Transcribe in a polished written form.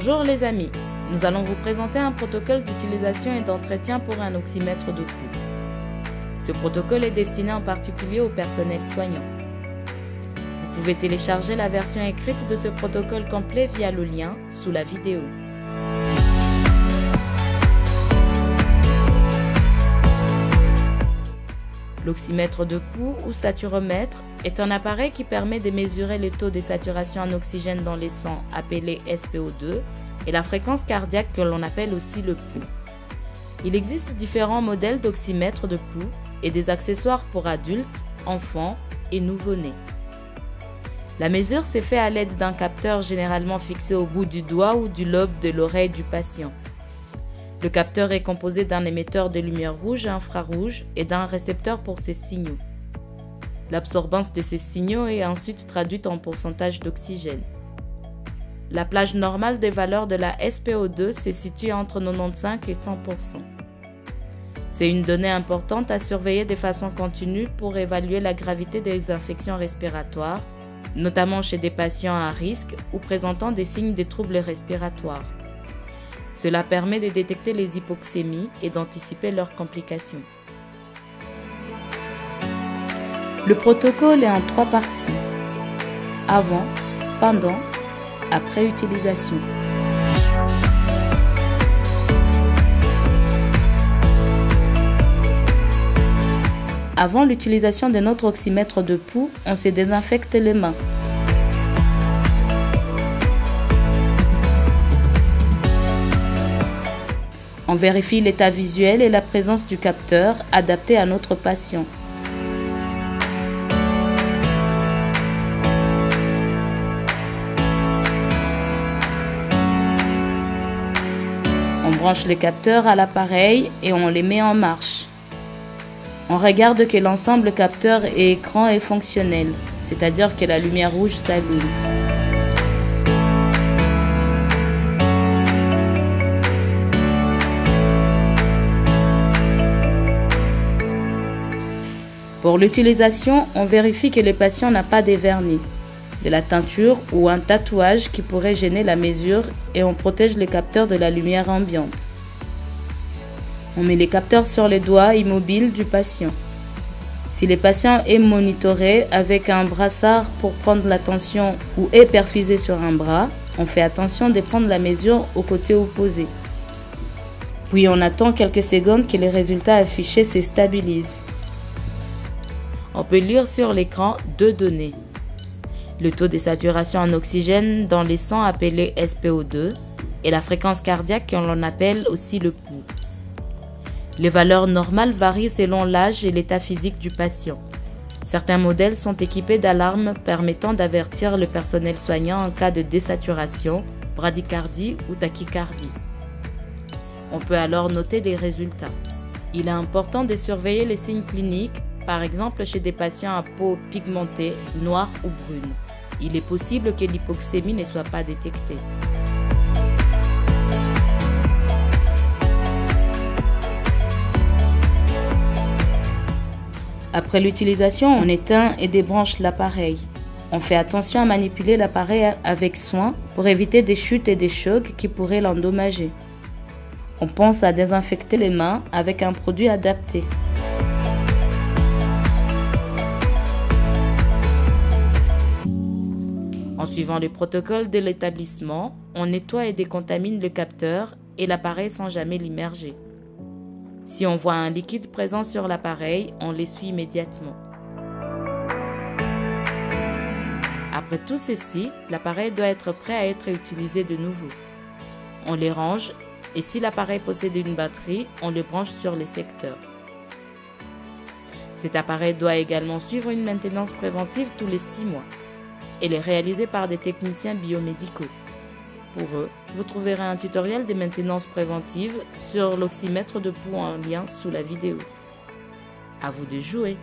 Bonjour les amis, nous allons vous présenter un protocole d'utilisation et d'entretien pour un oxymètre de pouls. Ce protocole est destiné en particulier au personnel soignant. Vous pouvez télécharger la version écrite de ce protocole complet via le lien sous la vidéo. L'oxymètre de pouls ou saturomètre est un appareil qui permet de mesurer le taux de saturation en oxygène dans les sangs appelé SpO2 et la fréquence cardiaque que l'on appelle aussi le pouls. Il existe différents modèles d'oxymètre de pouls et des accessoires pour adultes, enfants et nouveau-nés. La mesure s'est faite à l'aide d'un capteur généralement fixé au bout du doigt ou du lobe de l'oreille du patient. Le capteur est composé d'un émetteur de lumière rouge et infrarouge et d'un récepteur pour ces signaux. L'absorbance de ces signaux est ensuite traduite en pourcentage d'oxygène. La plage normale des valeurs de la SpO2 se situe entre 95 et 100%. C'est une donnée importante à surveiller de façon continue pour évaluer la gravité des infections respiratoires, notamment chez des patients à risque ou présentant des signes de troubles respiratoires. Cela permet de détecter les hypoxémies et d'anticiper leurs complications. Le protocole est en 3 parties: avant, pendant, après utilisation. Avant l'utilisation de notre oxymètre de pouls, on se désinfecte les mains. On vérifie l'état visuel et la présence du capteur adapté à notre patient. On branche les capteurs à l'appareil et on les met en marche. On regarde que l'ensemble capteur et écran est fonctionnel, c'est-à-dire que la lumière rouge s'allume. Pour l'utilisation, on vérifie que le patient n'a pas de vernis, de la teinture ou un tatouage qui pourrait gêner la mesure et on protège les capteurs de la lumière ambiante. On met les capteurs sur les doigts immobiles du patient. Si le patient est monitoré avec un brassard pour prendre la tension ou est perfusé sur un bras, on fait attention de prendre la mesure au côté opposé. Puis on attend quelques secondes que les résultats affichés se stabilisent. On peut lire sur l'écran 2 données. Le taux de saturation en oxygène dans les sangs appelé SpO2 et la fréquence cardiaque que l'on appelle aussi le pouls. Les valeurs normales varient selon l'âge et l'état physique du patient. Certains modèles sont équipés d'alarmes permettant d'avertir le personnel soignant en cas de désaturation, bradycardie ou tachycardie. On peut alors noter les résultats. Il est important de surveiller les signes cliniques, par exemple chez des patients à peau pigmentée, noire ou brune. Il est possible que l'hypoxémie ne soit pas détectée. Après l'utilisation, on éteint et débranche l'appareil. On fait attention à manipuler l'appareil avec soin pour éviter des chutes et des chocs qui pourraient l'endommager. On pense à désinfecter les mains avec un produit adapté. En suivant le protocole de l'établissement, on nettoie et décontamine le capteur et l'appareil sans jamais l'immerger. Si on voit un liquide présent sur l'appareil, on l'essuie immédiatement. Après tout ceci, l'appareil doit être prêt à être utilisé de nouveau. On les range et si l'appareil possède une batterie, on le branche sur les secteurs. Cet appareil doit également suivre une maintenance préventive tous les 6 mois. Elle est réalisée par des techniciens biomédicaux. Pour eux, vous trouverez un tutoriel de maintenance préventive sur l'oxymètre de pouls en lien sous la vidéo. À vous de jouer!